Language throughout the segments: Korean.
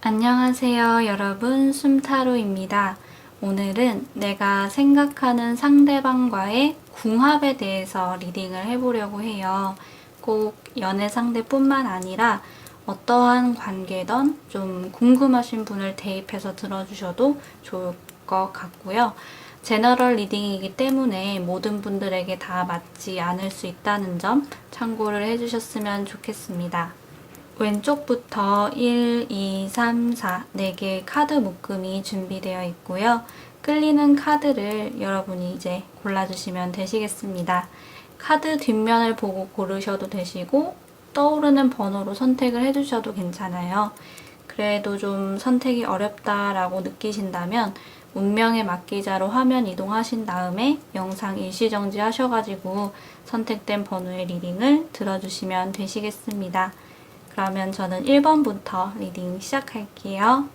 안녕하세요, 여러분. 숨타로입니다. 오늘은 내가 생각하는 상대방과의 궁합에 대해서 리딩을 해보려고 해요. 꼭 연애 상대뿐만 아니라 어떠한 관계든 좀 궁금하신 분을 대입해서 들어주셔도 좋을 것 같고요. 제너럴 리딩이기 때문에 모든 분들에게 다 맞지 않을 수 있다는 점 참고를 해주셨으면 좋겠습니다. 왼쪽부터 1, 2, 3, 4, 4개의 카드 묶음이 준비되어 있고요. 끌리는 카드를 여러분이 이제 골라주시면 되시겠습니다. 카드 뒷면을 보고 고르셔도 되시고 떠오르는 번호로 선택을 해주셔도 괜찮아요. 그래도 좀 선택이 어렵다라고 느끼신다면 운명의 맡기자로 화면 이동하신 다음에 영상 일시정지 하셔가지고 선택된 번호의 리딩을 들어주시면 되시겠습니다. 그러면 저는 1번부터 리딩 시작할게요.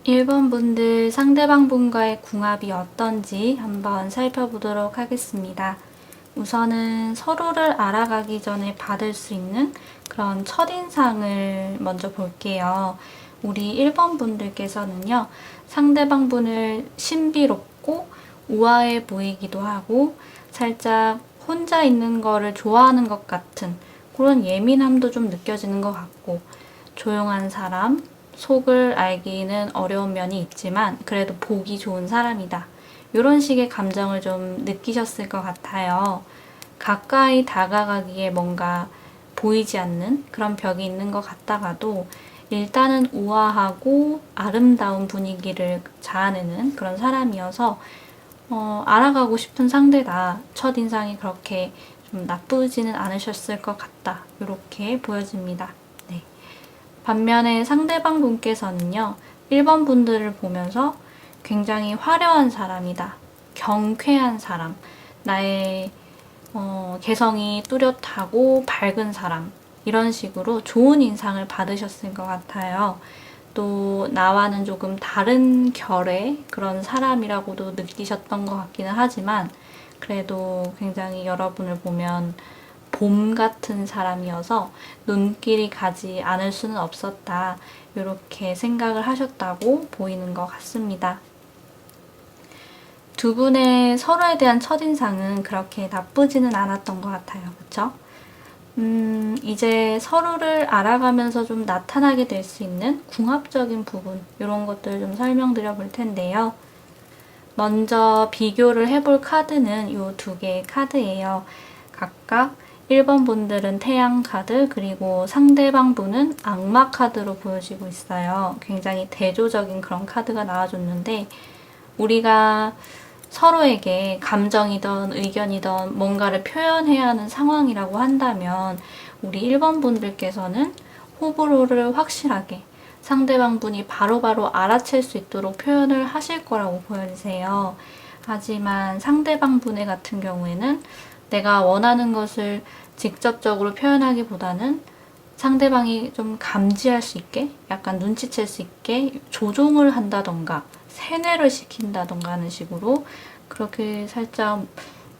일 번 분들 상대방 분과의 궁합이 어떤지 한번 살펴보도록 하겠습니다. 우선은 서로를 알아가기 전에 받을 수 있는 그런 첫인상을 먼저 볼게요. 우리 1번 분들께서는요, 상대방 분을 신비롭고 우아해 보이기도 하고 살짝 혼자 있는 거를 좋아하는 것 같은 그런 예민함도 좀 느껴지는 것 같고, 조용한 사람, 속을 알기는 어려운 면이 있지만 그래도 보기 좋은 사람이다. 이런 식의 감정을 좀 느끼셨을 것 같아요. 가까이 다가가기에 뭔가 보이지 않는 그런 벽이 있는 것 같다가도 일단은 우아하고 아름다운 분위기를 자아내는 그런 사람이어서 알아가고 싶은 상대다. 첫인상이 그렇게 좀 나쁘지는 않으셨을 것 같다. 이렇게 보여집니다. 네. 반면에 상대방 분께서는요, 1번 분들을 보면서 굉장히 화려한 사람이다. 경쾌한 사람. 나의 개성이 뚜렷하고 밝은 사람. 이런 식으로 좋은 인상을 받으셨을 것 같아요. 또 나와는 조금 다른 결의 그런 사람이라고도 느끼셨던 것 같기는 하지만 그래도 굉장히 여러분을 보면 봄 같은 사람이어서 눈길이 가지 않을 수는 없었다. 이렇게 생각을 하셨다고 보이는 것 같습니다. 두 분의 서로에 대한 첫인상은 그렇게 나쁘지는 않았던 것 같아요. 그쵸? 이제 서로를 알아가면서 좀 나타나게 될 수 있는 궁합적인 부분, 이런 것들 좀 설명드려 볼 텐데요. 먼저 비교를 해볼 카드는 이 두 개의 카드예요. 각각 1번 분들은 태양 카드, 그리고 상대방 분은 악마 카드로 보여지고 있어요. 굉장히 대조적인 그런 카드가 나와줬는데, 우리가 서로에게 감정이든 의견이든 뭔가를 표현해야 하는 상황이라고 한다면 우리 1번 분들께서는 호불호를 확실하게 상대방 분이 바로바로 알아챌 수 있도록 표현을 하실 거라고 보여지세요. 하지만 상대방 분의 같은 경우에는 내가 원하는 것을 직접적으로 표현하기보다는 상대방이 좀 감지할 수 있게, 약간 눈치챌 수 있게 조종을 한다던가 세뇌를 시킨다던가 하는 식으로 그렇게 살짝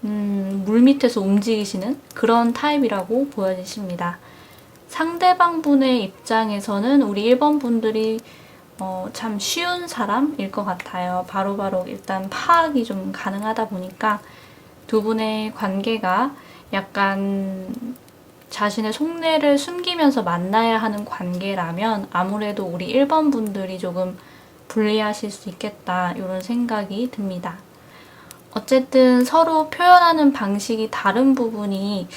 물밑에서 움직이시는 그런 타입이라고 보여지십니다. 상대방 분의 입장에서는 우리 1번 분들이 참 쉬운 사람일 것 같아요. 바로바로 일단 파악이 좀 가능하다 보니까 두 분의 관계가 약간 자신의 속내를 숨기면서 만나야 하는 관계라면 아무래도 우리 1번 분들이 조금 불리하실 수 있겠다 이런 생각이 듭니다. 어쨌든 서로 표현하는 방식이 다른 부분이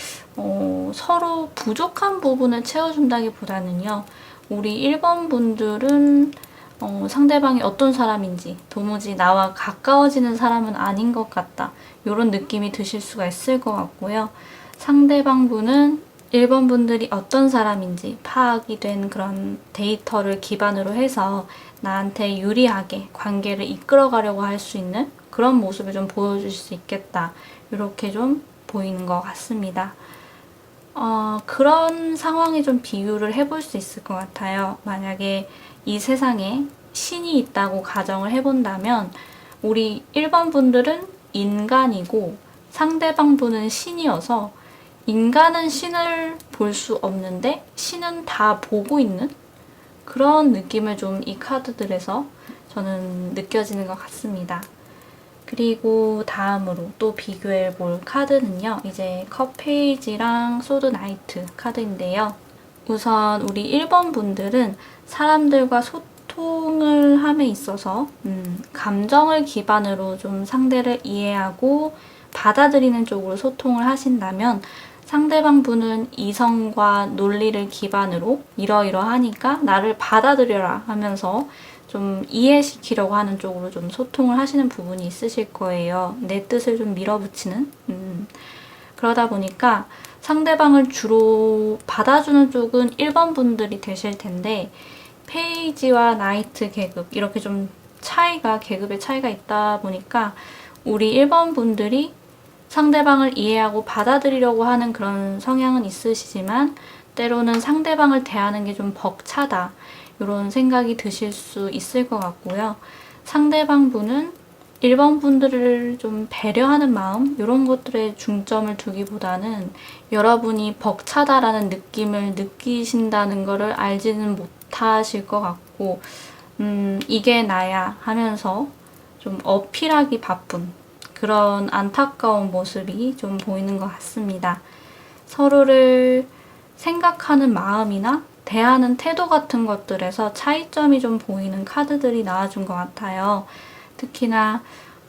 서로 부족한 부분을 채워준다기보다는요. 우리 1번 분들은 상대방이 어떤 사람인지 도무지 나와 가까워지는 사람은 아닌 것 같다. 이런 느낌이 드실 수가 있을 것 같고요. 상대방 분은 1번 분들이 어떤 사람인지 파악이 된 그런 데이터를 기반으로 해서 나한테 유리하게 관계를 이끌어가려고 할 수 있는 그런 모습을 좀 보여줄 수 있겠다. 이렇게 좀 보이는 것 같습니다. 그런 상황에 좀 비유를 해볼 수 있을 것 같아요. 만약에 이 세상에 신이 있다고 가정을 해본다면 우리 1번 분들은 인간이고 상대방 분은 신이어서 인간은 신을 볼 수 없는데 신은 다 보고 있는 그런 느낌을 좀 이 카드들에서 저는 느껴지는 것 같습니다. 그리고 다음으로 또 비교해 볼 카드는요. 이제 컵 페이지랑 소드 나이트 카드인데요. 우선 우리 1번 분들은 사람들과 소통을 함에 있어서 감정을 기반으로 좀 상대를 이해하고 받아들이는 쪽으로 소통을 하신다면 상대방 분은 이성과 논리를 기반으로 이러이러하니까 나를 받아들여라 하면서 좀 이해시키려고 하는 쪽으로 좀 소통을 하시는 부분이 있으실 거예요. 내 뜻을 좀 밀어붙이는. 그러다 보니까 상대방을 주로 받아주는 쪽은 1번 분들이 되실 텐데 페이지와 나이트 계급 이렇게 좀 계급의 차이가 있다 보니까 우리 1번 분들이 상대방을 이해하고 받아들이려고 하는 그런 성향은 있으시지만 때로는 상대방을 대하는 게 좀 벅차다. 이런 생각이 드실 수 있을 것 같고요. 상대방 분은 1번 분들을 좀 배려하는 마음 이런 것들에 중점을 두기보다는 여러분이 벅차다라는 느낌을 느끼신다는 거를 알지는 못하실 것 같고 이게 나야 하면서 좀 어필하기 바쁜 그런 안타까운 모습이 좀 보이는 것 같습니다. 서로를 생각하는 마음이나 대하는 태도 같은 것들에서 차이점이 좀 보이는 카드들이 나와준 것 같아요. 특히나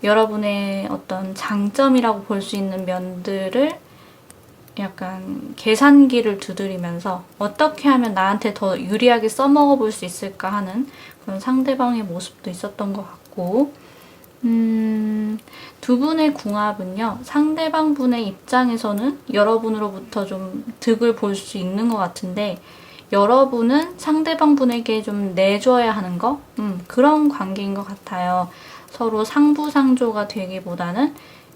여러분의 어떤 장점이라고 볼 수 있는 면들을 약간 계산기를 두드리면서 어떻게 하면 나한테 더 유리하게 써먹어 볼 수 있을까 하는 그런 상대방의 모습도 있었던 것 같고 두 분의 궁합은요, 상대방 분의 입장에서는 여러분으로부터 좀 득을 볼 수 있는 것 같은데, 여러분은 상대방 분에게 좀 내줘야 하는 거? 그런 관계인 것 같아요. 서로 상부상조가 되기보다는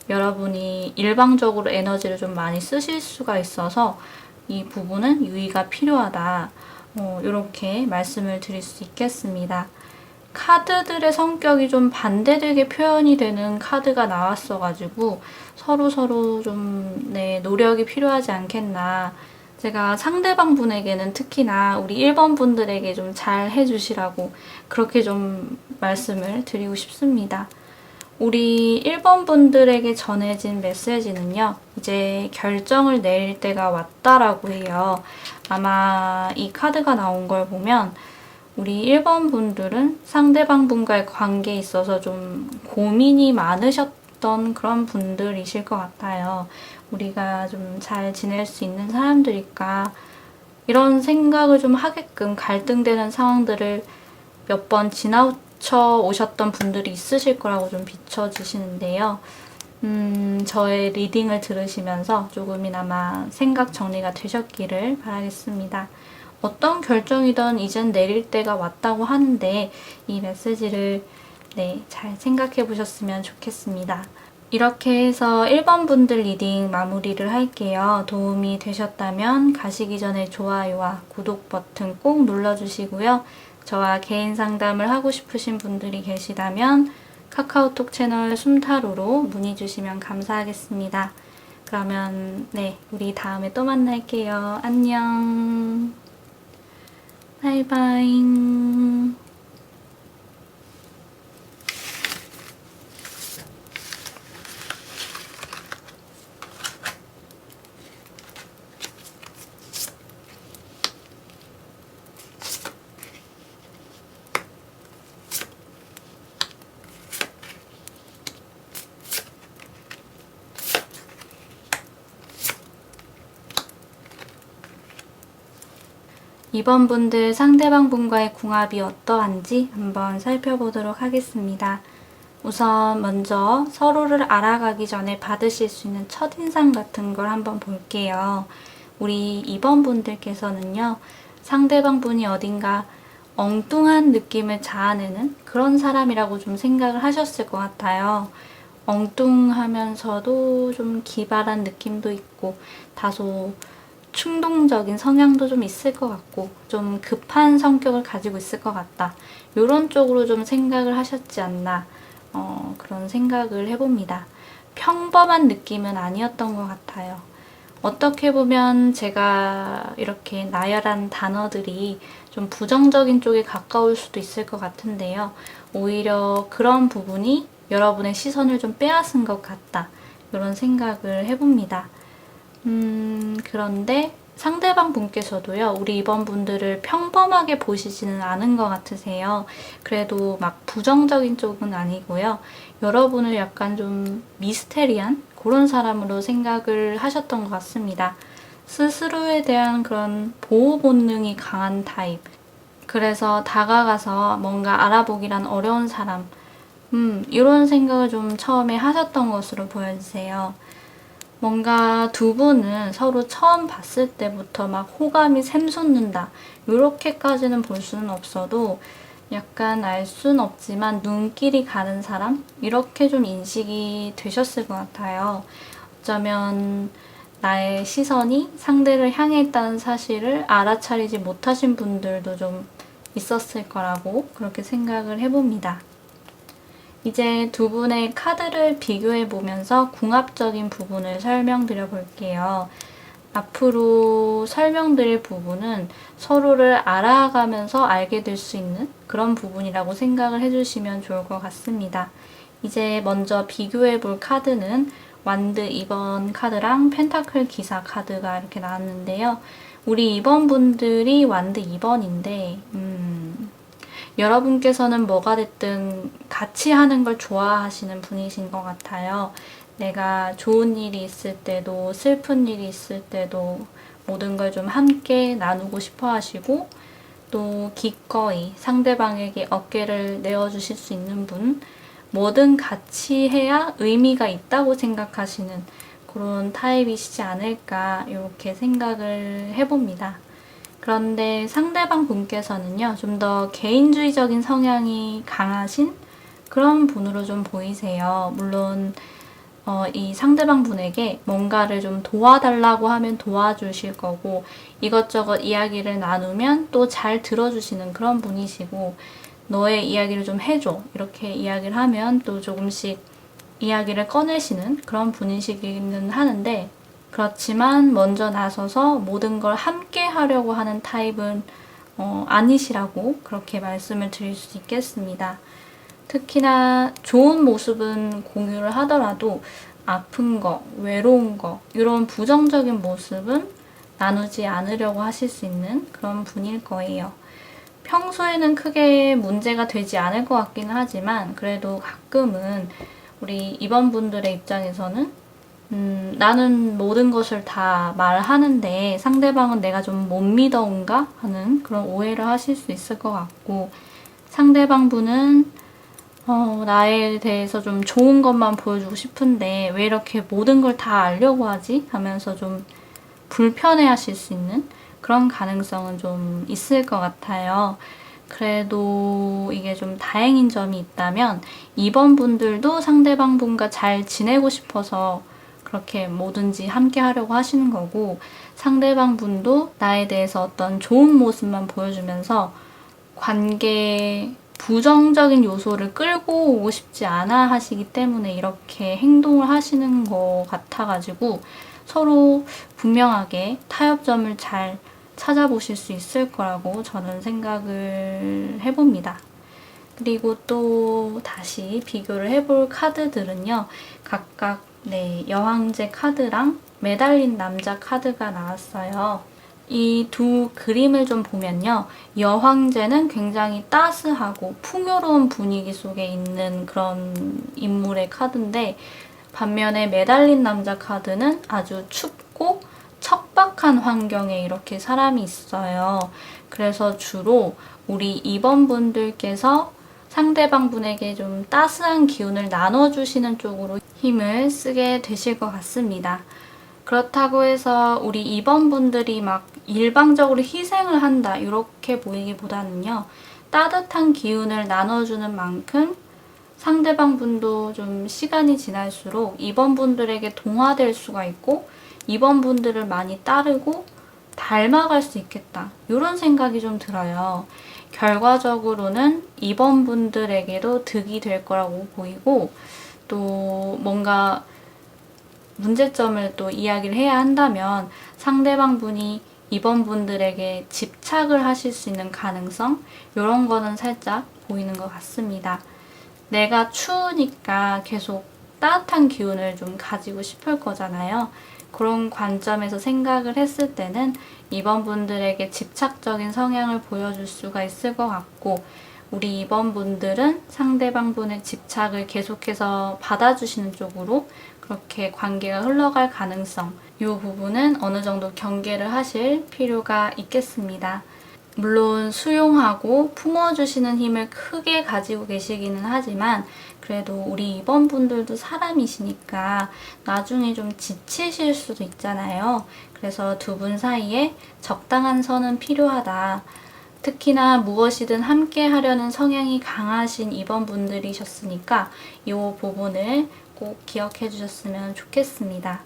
여러분이 일방적으로 에너지를 좀 많이 쓰실 수가 있어서 이 부분은 유의가 필요하다. 이렇게 말씀을 드릴 수 있겠습니다. 카드들의 성격이 좀 반대되게 표현이 되는 카드가 나왔어가지고 서로 좀 노력이 필요하지 않겠나. 제가 상대방 분에게는 특히나 우리 1번 분들에게 좀 잘 해주시라고 그렇게 좀 말씀을 드리고 싶습니다. 우리 1번 분들에게 전해진 메시지는요. 이제 결정을 내릴 때가 왔다라고 해요. 아마 이 카드가 나온 걸 보면 우리 1번 분들은 상대방 분과의 관계에 있어서 좀 고민이 많으셨던 그런 분들이실 것 같아요. 우리가 좀 잘 지낼 수 있는 사람들일까 이런 생각을 좀 하게끔 갈등되는 상황들을 몇 번 지나쳐 오셨던 분들이 있으실 거라고 좀 비춰지시는데요. 저의 리딩을 들으시면서 조금이나마 생각 정리가 되셨기를 바라겠습니다. 어떤 결정이든 이젠 내릴 때가 왔다고 하는데 이 메시지를 잘 생각해 보셨으면 좋겠습니다. 이렇게 해서 1번 분들 리딩 마무리를 할게요. 도움이 되셨다면 가시기 전에 좋아요와 구독 버튼 꼭 눌러주시고요. 저와 개인 상담을 하고 싶으신 분들이 계시다면 카카오톡 채널 숨타로로 문의 주시면 감사하겠습니다. 그러면 우리 다음에 또 만날게요. 안녕. 바이바이. 이번 분들 상대방 분과의 궁합이 어떠한지 한번 살펴보도록 하겠습니다. 우선 먼저 서로를 알아가기 전에 받으실 수 있는 첫인상 같은 걸 한번 볼게요. 우리 2번 분들께서는요, 상대방 분이 어딘가 엉뚱한 느낌을 자아내는 그런 사람이라고 좀 생각을 하셨을 것 같아요. 엉뚱하면서도 좀 기발한 느낌도 있고 다소 충동적인 성향도 좀 있을 것 같고 좀 급한 성격을 가지고 있을 것 같다. 이런 쪽으로 좀 생각을 하셨지 않나 그런 생각을 해봅니다. 평범한 느낌은 아니었던 것 같아요. 어떻게 보면 제가 이렇게 나열한 단어들이 좀 부정적인 쪽에 가까울 수도 있을 것 같은데요. 오히려 그런 부분이 여러분의 시선을 좀 빼앗은 것 같다. 이런 생각을 해봅니다. 그런데 상대방 분께서도요, 우리 이번 분들을 평범하게 보시지는 않은 것 같으세요. 그래도 막 부정적인 쪽은 아니고요. 여러분을 약간 좀 미스테리한 그런 사람으로 생각을 하셨던 것 같습니다. 스스로에 대한 그런 보호 본능이 강한 타입. 그래서 다가가서 뭔가 알아보기란 어려운 사람. 이런 생각을 좀 처음에 하셨던 것으로 보여지세요. 뭔가 두 분은 서로 처음 봤을 때부터 막 호감이 샘솟는다. 이렇게까지는 볼 수는 없어도 약간 알 수는 없지만 눈길이 가는 사람? 이렇게 좀 인식이 되셨을 것 같아요. 어쩌면 나의 시선이 상대를 향해 있다는 사실을 알아차리지 못하신 분들도 좀 있었을 거라고 그렇게 생각을 해봅니다. 이제 두 분의 카드를 비교해 보면서 궁합적인 부분을 설명드려 볼게요. 앞으로 설명드릴 부분은 서로를 알아가면서 알게 될 수 있는 그런 부분이라고 생각을 해주시면 좋을 것 같습니다. 이제 먼저 비교해 볼 카드는 완드 2번 카드랑 펜타클 기사 카드가 이렇게 나왔는데요. 우리 2번 분들이 완드 2번인데 여러분께서는 뭐가 됐든 같이 하는 걸 좋아하시는 분이신 것 같아요. 내가 좋은 일이 있을 때도 슬픈 일이 있을 때도 모든 걸 좀 함께 나누고 싶어 하시고 또 기꺼이 상대방에게 어깨를 내어주실 수 있는 분, 뭐든 같이 해야 의미가 있다고 생각하시는 그런 타입이시지 않을까 이렇게 생각을 해봅니다. 그런데 상대방 분께서는요, 좀 더 개인주의적인 성향이 강하신 그런 분으로 좀 보이세요. 물론 이 상대방 분에게 뭔가를 좀 도와달라고 하면 도와주실 거고 이것저것 이야기를 나누면 또 잘 들어주시는 그런 분이시고 너의 이야기를 좀 해줘 이렇게 이야기를 하면 또 조금씩 이야기를 꺼내시는 그런 분이시기는 하는데 그렇지만 먼저 나서서 모든 걸 함께 하려고 하는 타입은 아니시라고 그렇게 말씀을 드릴 수 있겠습니다. 특히나 좋은 모습은 공유를 하더라도 아픈 거, 외로운 거 이런 부정적인 모습은 나누지 않으려고 하실 수 있는 그런 분일 거예요. 평소에는 크게 문제가 되지 않을 것 같기는 하지만 그래도 가끔은 우리 이번 분들의 입장에서는 나는 모든 것을 다 말하는데 상대방은 내가 좀 못 믿어온가 하는 그런 오해를 하실 수 있을 것 같고 상대방 분은 나에 대해서 좀 좋은 것만 보여주고 싶은데 왜 이렇게 모든 걸 다 알려고 하지? 하면서 좀 불편해 하실 수 있는 그런 가능성은 좀 있을 것 같아요. 그래도 이게 좀 다행인 점이 있다면 이번 분들도 상대방 분과 잘 지내고 싶어서 그렇게 뭐든지 함께 하려고 하시는 거고 상대방 분도 나에 대해서 어떤 좋은 모습만 보여주면서 관계에 부정적인 요소를 끌고 오고 싶지 않아 하시기 때문에 이렇게 행동을 하시는 것 같아가지고 서로 분명하게 타협점을 잘 찾아보실 수 있을 거라고 저는 생각을 해봅니다. 그리고 또 다시 비교를 해볼 카드들은요. 각각 여왕제 카드랑 매달린 남자 카드가 나왔어요. 이 두 그림을 좀 보면요. 여황제는 굉장히 따스하고 풍요로운 분위기 속에 있는 그런 인물의 카드인데 반면에 매달린 남자 카드는 아주 춥고 척박한 환경에 이렇게 사람이 있어요. 그래서 주로 우리 2번 분들께서 상대방 분에게 좀 따스한 기운을 나눠주시는 쪽으로 힘을 쓰게 되실 것 같습니다. 그렇다고 해서 우리 2번 분들이 막 일방적으로 희생을 한다 이렇게 보이기보다는요. 따뜻한 기운을 나눠주는 만큼 상대방 분도 좀 시간이 지날수록 2번 분들에게 동화될 수가 있고 2번 분들을 많이 따르고 닮아갈 수 있겠다. 이런 생각이 좀 들어요. 결과적으로는 2번 분들에게도 득이 될 거라고 보이고 또 뭔가 문제점을 또 이야기를 해야 한다면 상대방 분이 2번 분들에게 집착을 하실 수 있는 가능성 이런 거는 살짝 보이는 것 같습니다. 내가 추우니까 계속 따뜻한 기운을 좀 가지고 싶을 거잖아요. 그런 관점에서 생각을 했을 때는 2번 분들에게 집착적인 성향을 보여줄 수가 있을 것 같고 우리 2번 분들은 상대방 분의 집착을 계속해서 받아주시는 쪽으로 그렇게 관계가 흘러갈 가능성 이 부분은 어느 정도 경계를 하실 필요가 있겠습니다. 물론 수용하고 품어주시는 힘을 크게 가지고 계시기는 하지만 그래도 우리 2번 분들도 사람이시니까 나중에 좀 지치실 수도 있잖아요. 그래서 두 분 사이에 적당한 선은 필요하다. 특히나 무엇이든 함께 하려는 성향이 강하신 2번 분들이셨으니까 이 부분을 꼭 기억해 주셨으면 좋겠습니다.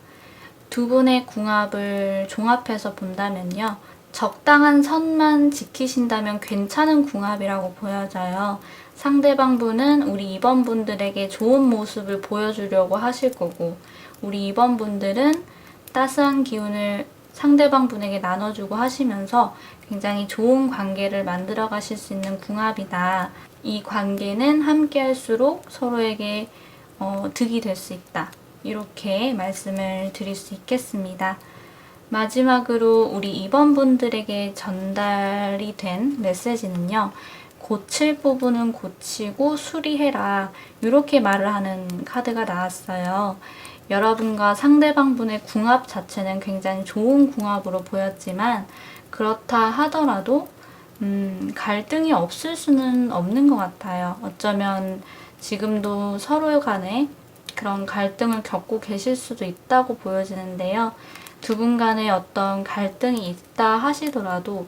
두 분의 궁합을 종합해서 본다면요. 적당한 선만 지키신다면 괜찮은 궁합이라고 보여져요. 상대방 분은 우리 2번 분들에게 좋은 모습을 보여주려고 하실 거고 우리 2번 분들은 따스한 기운을 상대방 분에게 나눠주고 하시면서 굉장히 좋은 관계를 만들어 가실 수 있는 궁합이다. 이 관계는 함께 할수록 서로에게 득이 될 수 있다. 이렇게 말씀을 드릴 수 있겠습니다. 마지막으로 우리 2번 분들에게 전달이 된 메시지는요. 고칠 부분은 고치고 수리해라. 이렇게 말을 하는 카드가 나왔어요. 여러분과 상대방 분의 궁합 자체는 굉장히 좋은 궁합으로 보였지만 그렇다 하더라도 갈등이 없을 수는 없는 것 같아요. 어쩌면 지금도 서로 간에 그런 갈등을 겪고 계실 수도 있다고 보여지는데요. 두 분 간에 어떤 갈등이 있다 하시더라도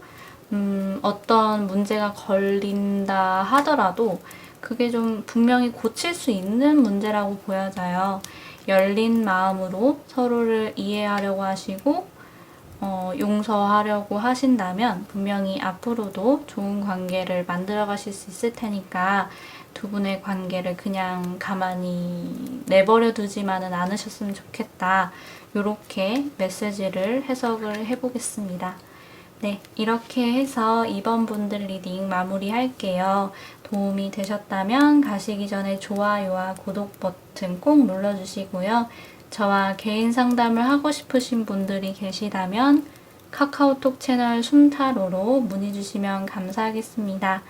어떤 문제가 걸린다 하더라도 그게 좀 분명히 고칠 수 있는 문제라고 보여져요. 열린 마음으로 서로를 이해하려고 하시고 용서하려고 하신다면 분명히 앞으로도 좋은 관계를 만들어 가실 수 있을 테니까 두 분의 관계를 그냥 가만히 내버려 두지만은 않으셨으면 좋겠다. 이렇게 메시지를 해석을 해보겠습니다. 네, 이렇게 해서 2번 분들 리딩 마무리할게요. 도움이 되셨다면 가시기 전에 좋아요와 구독 버튼 꼭 눌러주시고요. 저와 개인 상담을 하고 싶으신 분들이 계시다면 카카오톡 채널 숨타로로 문의 주시면 감사하겠습니다.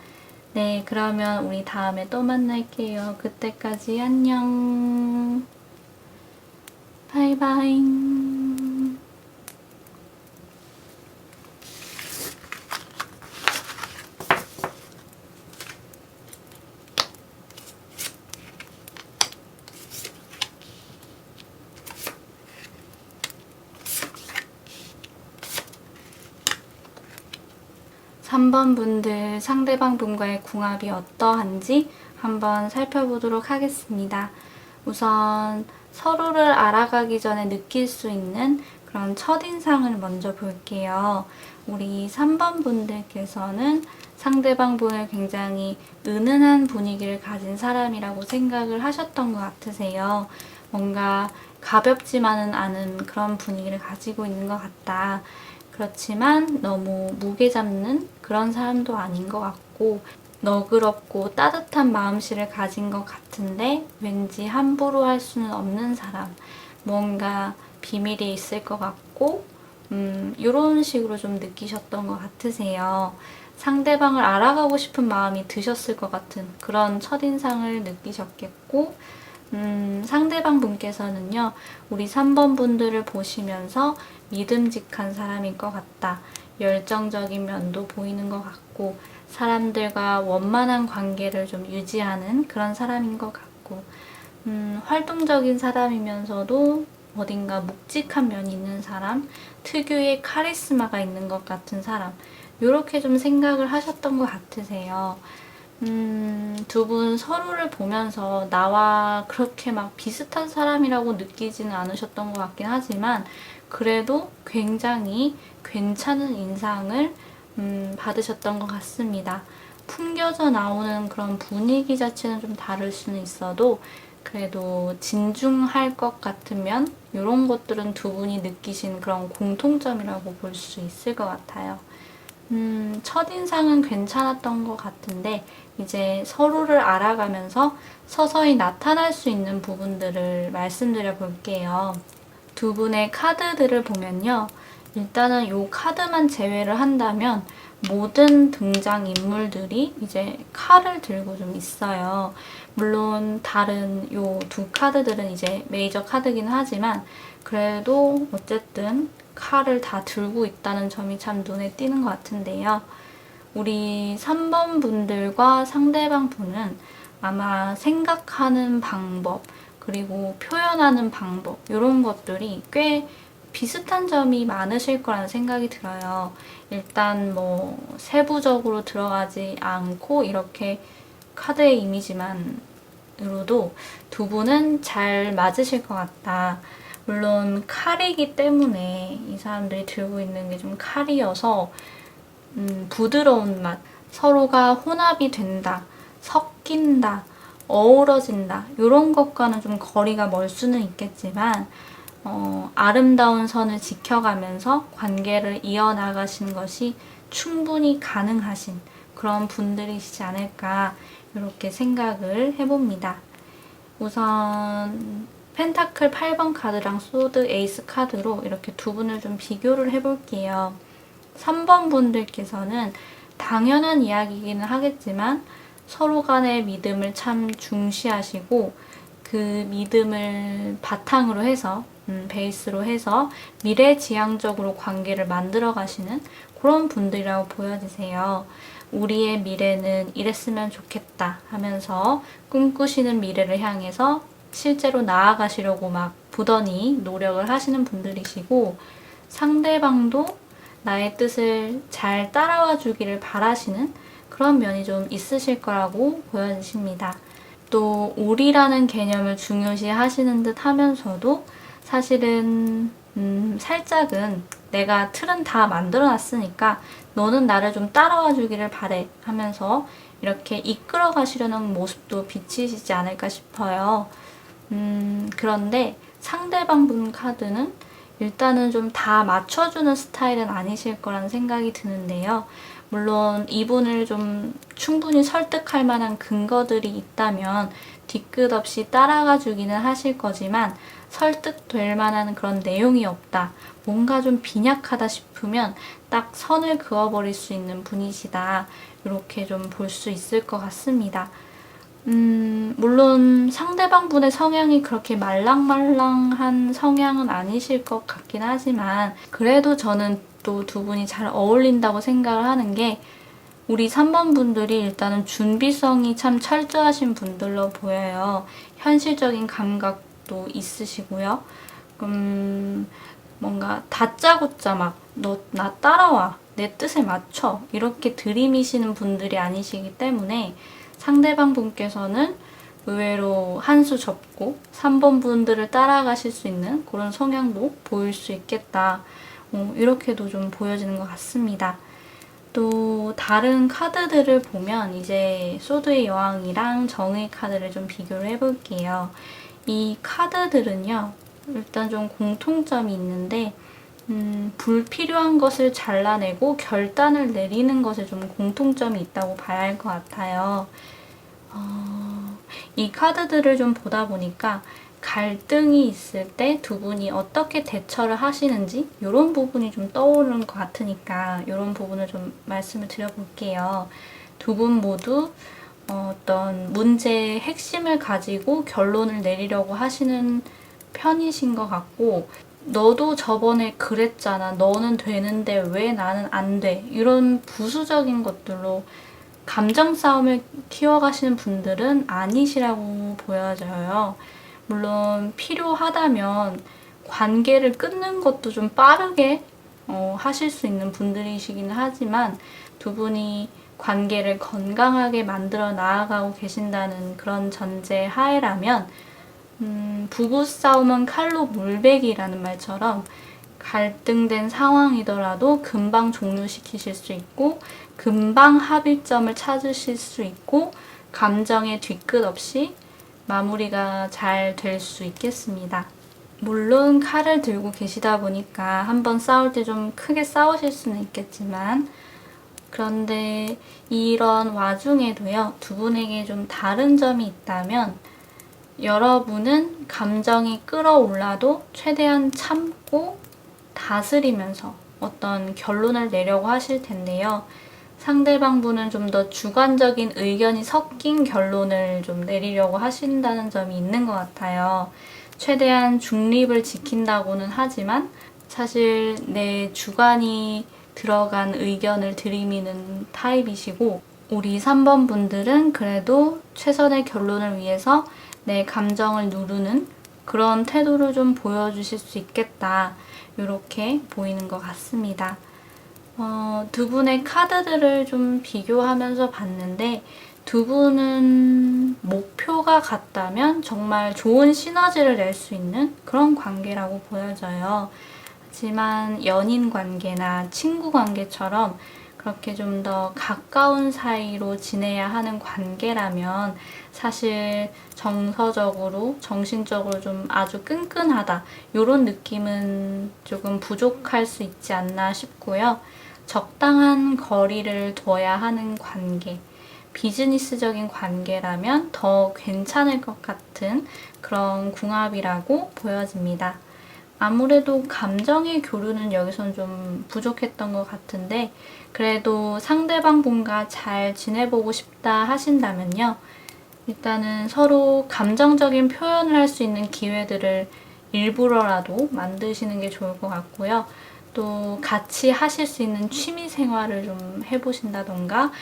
네, 그러면 우리 다음에 또 만날게요. 그때까지 안녕. 바이바이. 3번 분들 상대방 분과의 궁합이 어떠한지 한번 살펴보도록 하겠습니다. 우선 서로를 알아가기 전에 느낄 수 있는 그런 첫인상을 먼저 볼게요. 우리 3번 분들께서는 상대방 분을 굉장히 은은한 분위기를 가진 사람이라고 생각을 하셨던 것 같으세요. 뭔가 가볍지만은 않은 그런 분위기를 가지고 있는 것 같다. 그렇지만 너무 무게 잡는 그런 사람도 아닌 것 같고 너그럽고 따뜻한 마음씨를 가진 것 같은데 왠지 함부로 할 수는 없는 사람, 뭔가 비밀이 있을 것 같고 이런 식으로 좀 느끼셨던 것 같으세요. 상대방을 알아가고 싶은 마음이 드셨을 것 같은 그런 첫인상을 느끼셨겠고 상대방 분께서는요, 우리 3번 분들을 보시면서 믿음직한 사람일 것 같다. 열정적인 면도 보이는 것 같고 사람들과 원만한 관계를 좀 유지하는 그런 사람인 것 같고 활동적인 사람이면서도 어딘가 묵직한 면이 있는 사람, 특유의 카리스마가 있는 것 같은 사람, 이렇게 좀 생각을 하셨던 것 같으세요. 두 분 서로를 보면서 나와 그렇게 막 비슷한 사람이라고 느끼지는 않으셨던 것 같긴 하지만 그래도 굉장히 괜찮은 인상을 받으셨던 것 같습니다. 풍겨져 나오는 그런 분위기 자체는 좀 다를 수는 있어도 그래도 진중할 것 같으면 이런 것들은 두 분이 느끼신 그런 공통점이라고 볼 수 있을 것 같아요. 첫인상은 괜찮았던 것 같은데 이제 서로를 알아가면서 서서히 나타날 수 있는 부분들을 말씀드려 볼게요. 두 분의 카드들을 보면요. 일단은 이 카드만 제외를 한다면 모든 등장인물들이 이제 칼을 들고 좀 있어요. 물론 다른 요 두 카드들은 이제 메이저 카드긴 하지만 그래도 어쨌든 칼을 다 들고 있다는 점이 참 눈에 띄는 것 같은데요. 우리 3번 분들과 상대방 분은 아마 생각하는 방법, 그리고 표현하는 방법, 이런 것들이 꽤 비슷한 점이 많으실 거라는 생각이 들어요. 일단 뭐 세부적으로 들어가지 않고 이렇게 카드의 이미지만으로도 두 분은 잘 맞으실 것 같다. 물론 칼이기 때문에 이 사람들이 들고 있는 게 좀 칼이어서 부드러운 맛, 서로가 혼합이 된다, 섞인다, 어우러진다 이런 것과는 좀 거리가 멀 수는 있겠지만 아름다운 선을 지켜가면서 관계를 이어나가시는 것이 충분히 가능하신 그런 분들이시지 않을까 이렇게 생각을 해봅니다. 우선 펜타클 8번 카드랑 소드 에이스 카드로 이렇게 두 분을 좀 비교를 해볼게요. 3번 분들께서는 당연한 이야기이기는 하겠지만 서로 간의 믿음을 참 중시하시고 그 믿음을 바탕으로 해서 베이스로 해서 미래지향적으로 관계를 만들어 가시는 그런 분들이라고 보여지세요. 우리의 미래는 이랬으면 좋겠다 하면서 꿈꾸시는 미래를 향해서 실제로 나아가시려고 막 부단히 노력을 하시는 분들이시고 상대방도 나의 뜻을 잘 따라와 주기를 바라시는 그런 면이 좀 있으실 거라고 보여지십니다. 또 우리라는 개념을 중요시 하시는 듯 하면서도 사실은 살짝은 내가 틀은 다 만들어 놨으니까 너는 나를 좀 따라와 주기를 바래 하면서 이렇게 이끌어 가시려는 모습도 비치시지 않을까 싶어요. 그런데 상대방 분 카드는 일단은 좀 다 맞춰주는 스타일은 아니실 거라는 생각이 드는데요. 물론 이분을 좀 충분히 설득할 만한 근거들이 있다면 뒤끝 없이 따라가 주기는 하실 거지만 설득될 만한 그런 내용이 없다. 뭔가 좀 빈약하다 싶으면 딱 선을 그어버릴 수 있는 분이시다. 이렇게 좀 볼 수 있을 것 같습니다. 물론 상대방 분의 성향이 그렇게 말랑말랑한 성향은 아니실 것 같긴 하지만 그래도 저는 또 두 분이 잘 어울린다고 생각을 하는 게 우리 3번 분들이 일단은 준비성이 참 철저하신 분들로 보여요. 현실적인 감각도 있으시고요. 뭔가 다짜고짜 막 너 나 따라와 내 뜻에 맞춰 이렇게 들이미시는 분들이 아니시기 때문에 상대방 분께서는 의외로 한 수 접고 3번 분들을 따라가실 수 있는 그런 성향도 보일 수 있겠다. 이렇게도 좀 보여지는 것 같습니다. 또 다른 카드들을 보면 이제 소드의 여왕이랑 정의 카드를 좀 비교를 해볼게요. 이 카드들은요. 일단 좀 공통점이 있는데 불필요한 것을 잘라내고 결단을 내리는 것에 좀 공통점이 있다고 봐야 할 것 같아요. 이 카드들을 좀 보다 보니까 갈등이 있을 때 두 분이 어떻게 대처를 하시는지 이런 부분이 좀 떠오르는 것 같으니까 이런 부분을 좀 말씀을 드려볼게요. 두 분 모두 어떤 문제의 핵심을 가지고 결론을 내리려고 하시는 편이신 것 같고 너도 저번에 그랬잖아. 너는 되는데 왜 나는 안 돼? 이런 부수적인 것들로 감정 싸움을 키워가시는 분들은 아니시라고 보여져요. 물론 필요하다면 관계를 끊는 것도 좀 빠르게 하실 수 있는 분들이시긴 하지만 두 분이 관계를 건강하게 만들어 나아가고 계신다는 그런 전제 하에라면 부부싸움은 칼로 물베기라는 말처럼 갈등된 상황이더라도 금방 종료시키실 수 있고 금방 합의점을 찾으실 수 있고 감정의 뒤끝 없이 마무리가 잘 될 수 있겠습니다. 물론 칼을 들고 계시다 보니까 한번 싸울 때 좀 크게 싸우실 수는 있겠지만 그런데 이런 와중에도요, 두 분에게 좀 다른 점이 있다면 여러분은 감정이 끌어올라도 최대한 참고 다스리면서 어떤 결론을 내려고 하실 텐데요. 상대방 분은 좀 더 주관적인 의견이 섞인 결론을 좀 내리려고 하신다는 점이 있는 것 같아요. 최대한 중립을 지킨다고는 하지만 사실 내 주관이 들어간 의견을 들이미는 타입이시고 우리 3번 분들은 그래도 최선의 결론을 위해서 내 감정을 누르는 그런 태도를 좀 보여주실 수 있겠다. 이렇게 보이는 것 같습니다. 두 분의 카드들을 좀 비교하면서 봤는데 두 분은 목표가 같다면 정말 좋은 시너지를 낼 수 있는 그런 관계라고 보여져요. 하지만 연인 관계나 친구 관계처럼 그렇게 좀 더 가까운 사이로 지내야 하는 관계라면 사실 정서적으로, 정신적으로 좀 아주 끈끈하다 이런 느낌은 조금 부족할 수 있지 않나 싶고요. 적당한 거리를 둬야 하는 관계, 비즈니스적인 관계라면 더 괜찮을 것 같은 그런 궁합이라고 보여집니다. 아무래도 감정의 교류는 여기선 좀 부족했던 것 같은데 그래도 상대방 분과 잘 지내보고 싶다 하신다면요. 일단은 서로 감정적인 표현을 할 수 있는 기회들을 일부러라도 만드시는 게 좋을 것 같고요. 또 같이 하실 수 있는 취미 생활을 좀 해보신다던가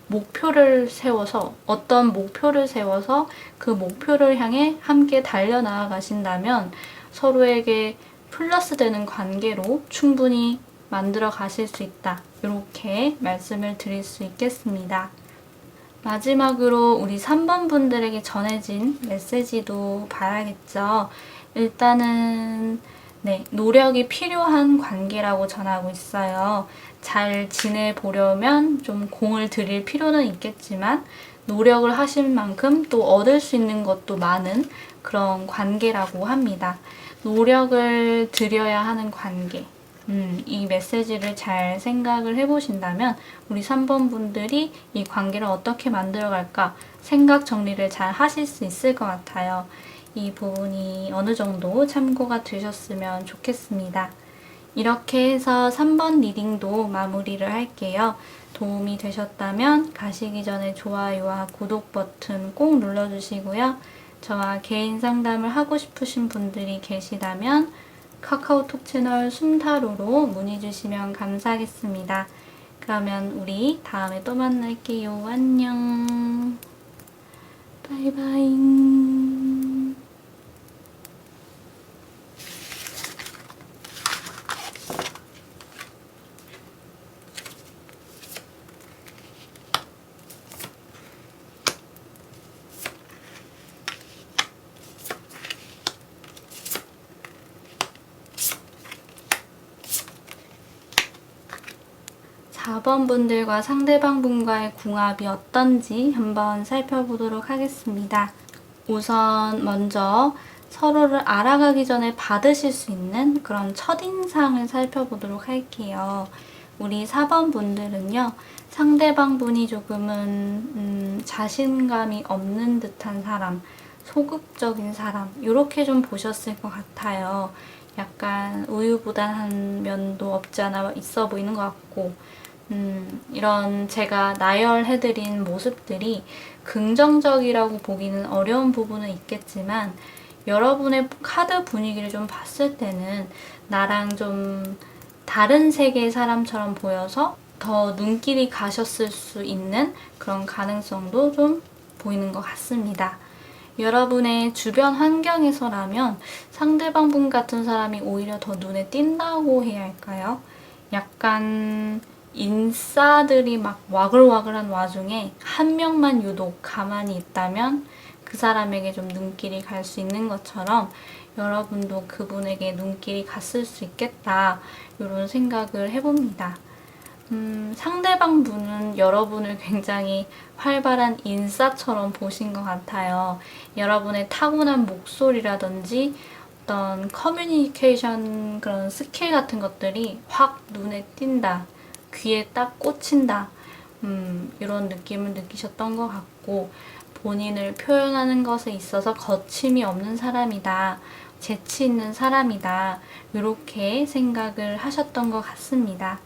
목표를 세워서 어떤 목표를 세워서 그 목표를 향해 함께 달려나가 가신다면 서로에게 플러스 되는 관계로 충분히 만들어 가실 수 있다. 이렇게 말씀을 드릴 수 있겠습니다. 마지막으로 우리 3번 분들에게 전해진 메시지도 봐야겠죠. 일단은 노력이 필요한 관계라고 전하고 있어요. 잘 지내보려면 좀 공을 들일 필요는 있겠지만 노력을 하신 만큼 또 얻을 수 있는 것도 많은 그런 관계라고 합니다. 노력을 들여야 하는 관계. 이 메시지를 잘 생각을 해보신다면 우리 3번 분들이 이 관계를 어떻게 만들어갈까 생각 정리를 잘 하실 수 있을 것 같아요. 이 부분이 어느 정도 참고가 되셨으면 좋겠습니다. 이렇게 해서 3번 리딩도 마무리를 할게요. 도움이 되셨다면 가시기 전에 좋아요와 구독 버튼 꼭 눌러주시고요. 저와 개인 상담을 하고 싶으신 분들이 계시다면 카카오톡 채널 숨타로로 문의 주시면 감사하겠습니다. 그러면 우리 다음에 또 만날게요. 안녕. 바이바이. 4번 분들과 상대방 분과의 궁합이 어떤지 한번 살펴보도록 하겠습니다. 우선 먼저 서로를 알아가기 전에 받으실 수 있는 그런 첫인상을 살펴보도록 할게요. 우리 4번 분들은요. 상대방 분이 조금은 자신감이 없는 듯한 사람, 소극적인 사람 이렇게 좀 보셨을 것 같아요. 약간 우유부단한 면도 없지 않아 있어 보이는 것 같고 이런 제가 나열해드린 모습들이 긍정적이라고 보기는 어려운 부분은 있겠지만 여러분의 카드 분위기를 좀 봤을 때는 나랑 좀 다른 세계의 사람처럼 보여서 더 눈길이 가셨을 수 있는 그런 가능성도 좀 보이는 것 같습니다. 여러분의 주변 환경에서라면 상대방 분 같은 사람이 오히려 더 눈에 띈다고 해야 할까요? 약간 인싸들이 막 와글와글한 와중에 한 명만 유독 가만히 있다면 그 사람에게 좀 눈길이 갈 수 있는 것처럼 여러분도 그분에게 눈길이 갔을 수 있겠다, 이런 생각을 해봅니다. 상대방 분은 여러분을 굉장히 활발한 인싸처럼 보신 것 같아요. 여러분의 타고난 목소리라든지 어떤 커뮤니케이션 그런 스킬 같은 것들이 확 눈에 띈다, 귀에 딱 꽂힌다, 이런 느낌을 느끼셨던 것 같고, 본인을 표현하는 것에 있어서 거침이 없는 사람이다, 재치 있는 사람이다, 이렇게 생각을 하셨던 것 같습니다.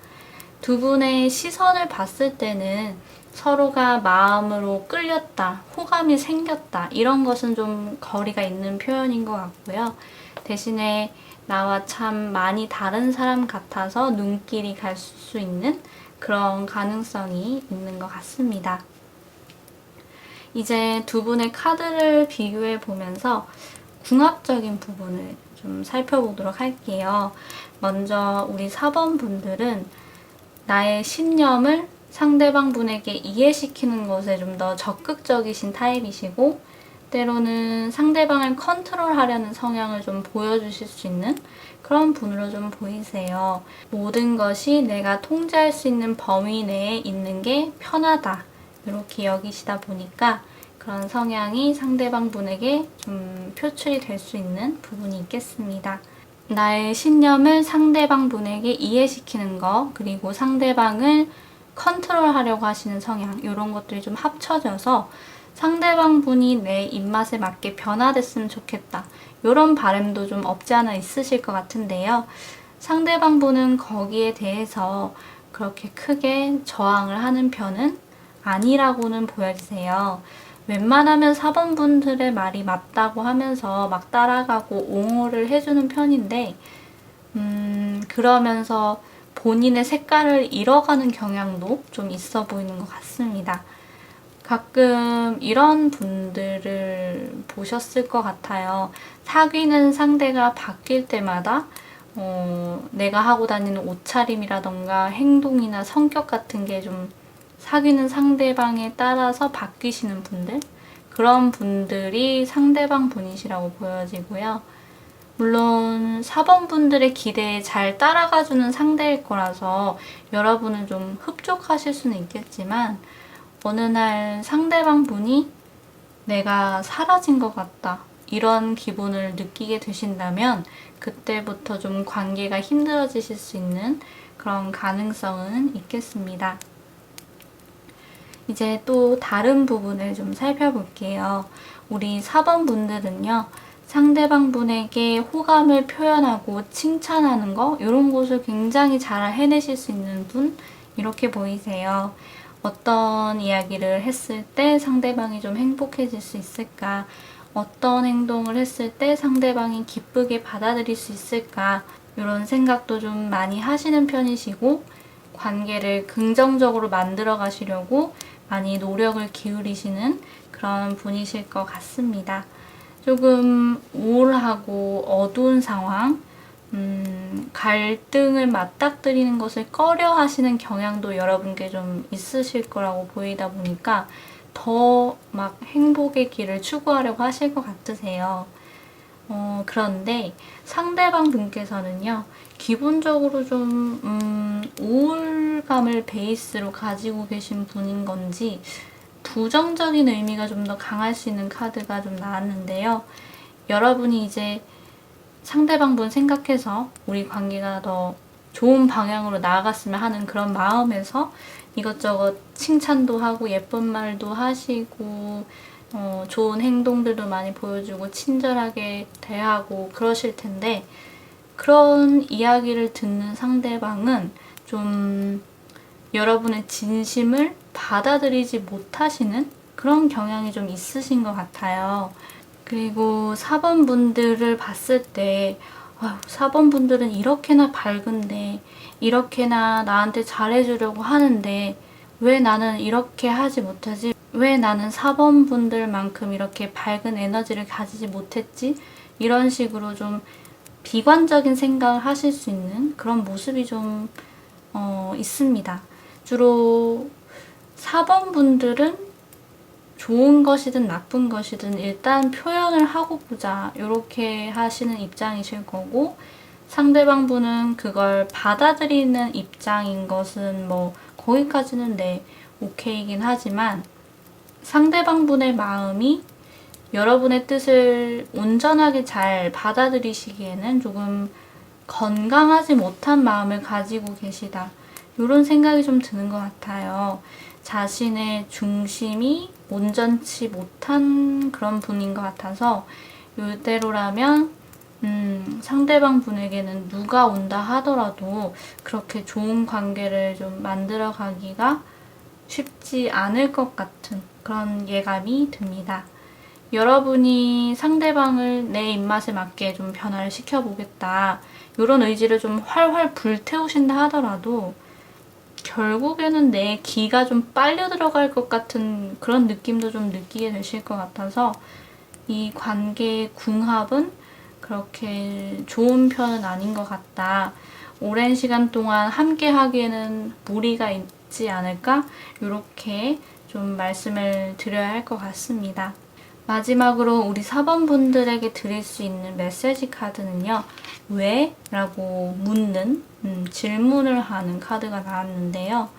두 분의 시선을 봤을 때는 서로가 마음으로 끌렸다, 호감이 생겼다, 이런 것은 좀 거리가 있는 표현인 것 같고요. 대신에 나와 참 많이 다른 사람 같아서 눈길이 갈 수 있는 그런 가능성이 있는 것 같습니다. 이제 두 분의 카드를 비교해 보면서 궁합적인 부분을 좀 살펴보도록 할게요. 먼저 우리 4번 분들은 나의 신념을 상대방 분에게 이해시키는 것에 좀 더 적극적이신 타입이시고, 때로는 상대방을 컨트롤하려는 성향을 좀 보여주실 수 있는 그런 분으로 좀 보이세요. 모든 것이 내가 통제할 수 있는 범위 내에 있는 게 편하다, 이렇게 여기시다 보니까 그런 성향이 상대방 분에게 좀 표출이 될 수 있는 부분이 있겠습니다. 나의 신념을 상대방 분에게 이해시키는 거, 그리고 상대방을 컨트롤하려고 하시는 성향, 이런 것들이 좀 합쳐져서 상대방 분이 내 입맛에 맞게 변화됐으면 좋겠다, 이런 바람도 좀 없지 않아 있으실 것 같은데요. 상대방 분은 거기에 대해서 그렇게 크게 저항을 하는 편은 아니라고는 보여지세요. 웬만하면 4번 분들의 말이 맞다고 하면서 막 따라가고 옹호를 해주는 편인데, 그러면서 본인의 색깔을 잃어가는 경향도 좀 있어 보이는 것 같습니다. 가끔 이런 분들을 보셨을 것 같아요. 사귀는 상대가 바뀔 때마다 내가 하고 다니는 옷차림이라던가 행동이나 성격 같은 게 좀 사귀는 상대방에 따라서 바뀌시는 분들, 그런 분들이 상대방 분이시라고 보여지고요. 물론 4번 분들의 기대에 잘 따라가주는 상대일 거라서 여러분은 좀 흡족하실 수는 있겠지만, 어느 날 상대방 분이 내가 사라진 것 같다, 이런 기분을 느끼게 되신다면 그때부터 좀 관계가 힘들어지실 수 있는 그런 가능성은 있겠습니다. 이제 또 다른 부분을 좀 살펴볼게요. 우리 4번 분들은요, 상대방 분에게 호감을 표현하고 칭찬하는 거, 이런 것을 굉장히 잘 해내실 수 있는 분, 이렇게 보이세요. 어떤 이야기를 했을 때 상대방이 좀 행복해질 수 있을까? 어떤 행동을 했을 때 상대방이 기쁘게 받아들일 수 있을까? 이런 생각도 좀 많이 하시는 편이시고, 관계를 긍정적으로 만들어 가시려고 많이 노력을 기울이시는 그런 분이실 것 같습니다. 조금 우울하고 어두운 상황, 갈등을 맞닥뜨리는 것을 꺼려 하시는 경향도 여러분께 좀 있으실 거라고 보이다 보니까 더 막 행복의 길을 추구하려고 하실 것 같으세요. 그런데 상대방 분께서는요, 기본적으로 좀 우울감을 베이스로 가지고 계신 분인 건지 부정적인 의미가 좀 더 강할 수 있는 카드가 좀 나왔는데요. 여러분이 이제 상대방 분 생각해서 우리 관계가 더 좋은 방향으로 나아갔으면 하는 그런 마음에서 이것저것 칭찬도 하고 예쁜 말도 하시고 좋은 행동들도 많이 보여주고 친절하게 대하고 그러실 텐데, 그런 이야기를 듣는 상대방은 좀 여러분의 진심을 받아들이지 못하시는 그런 경향이 좀 있으신 것 같아요. 그리고 4번 분들을 봤을 때 4번 분들은 이렇게나 밝은데, 이렇게나 나한테 잘해주려고 하는데 왜 나는 이렇게 하지 못하지? 왜 나는 4번 분들만큼 이렇게 밝은 에너지를 가지지 못했지? 이런 식으로 좀 비관적인 생각을 하실 수 있는 그런 모습이 좀 있습니다. 주로 4번 분들은 좋은 것이든 나쁜 것이든 일단 표현을 하고 보자, 이렇게 하시는 입장이실 거고, 상대방 분은 그걸 받아들이는 입장인 것은 뭐 거기까지는 네, 오케이긴 하지만 상대방 분의 마음이 여러분의 뜻을 온전하게 잘 받아들이시기에는 조금 건강하지 못한 마음을 가지고 계시다, 이런 생각이 좀 드는 것 같아요. 자신의 중심이 온전치 못한 그런 분인 것 같아서, 이대로라면 상대방 분에게는 누가 온다 하더라도 그렇게 좋은 관계를 좀 만들어 가기가 쉽지 않을 것 같은 그런 예감이 듭니다. 여러분이 상대방을 내 입맛에 맞게 좀 변화를 시켜보겠다, 이런 의지를 좀 활활 불태우신다 하더라도 결국에는 내 기가 좀 빨려 들어갈 것 같은 그런 느낌도 좀 느끼게 되실 것 같아서, 이 관계의 궁합은 그렇게 좋은 편은 아닌 것 같다, 오랜 시간 동안 함께 하기에는 무리가 있지 않을까, 이렇게 좀 말씀을 드려야 할 것 같습니다. 마지막으로 우리 4번 분들에게 드릴 수 있는 메시지 카드는요, 왜? 라고 묻는 질문을 하는 카드가 나왔는데요.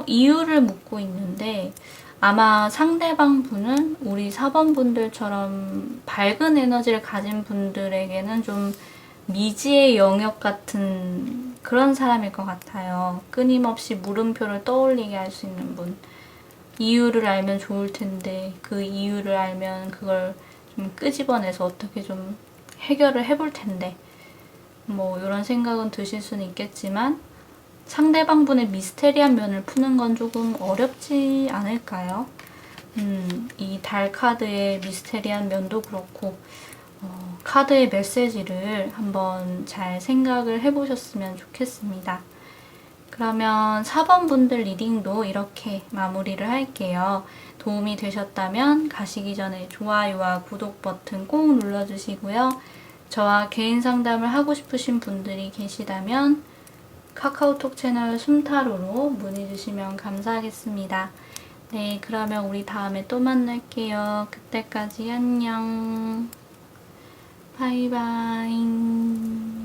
이유를 묻고 있는데, 아마 상대방 분은 우리 4번 분들처럼 밝은 에너지를 가진 분들에게는 좀 미지의 영역 같은 그런 사람일 것 같아요. 끊임없이 물음표를 떠올리게 할 수 있는 분. 이유를 알면 좋을 텐데 그 이유를 알면 그걸 좀 끄집어내서 어떻게 좀 해결을 해볼 텐데, 뭐 이런 생각은 드실 수는 있겠지만 상대방 분의 미스테리한 면을 푸는 건 조금 어렵지 않을까요? 이 달 카드의 미스테리한 면도 그렇고 카드의 메시지를 한번 잘 생각을 해보셨으면 좋겠습니다. 그러면 4번 분들 리딩도 이렇게 마무리를 할게요. 도움이 되셨다면 가시기 전에 좋아요와 구독 버튼 꼭 눌러주시고요. 저와 개인 상담을 하고 싶으신 분들이 계시다면 카카오톡 채널 숨타로로 문의 주시면 감사하겠습니다. 네, 그러면 우리 다음에 또 만날게요. 그때까지 안녕. 바이바이.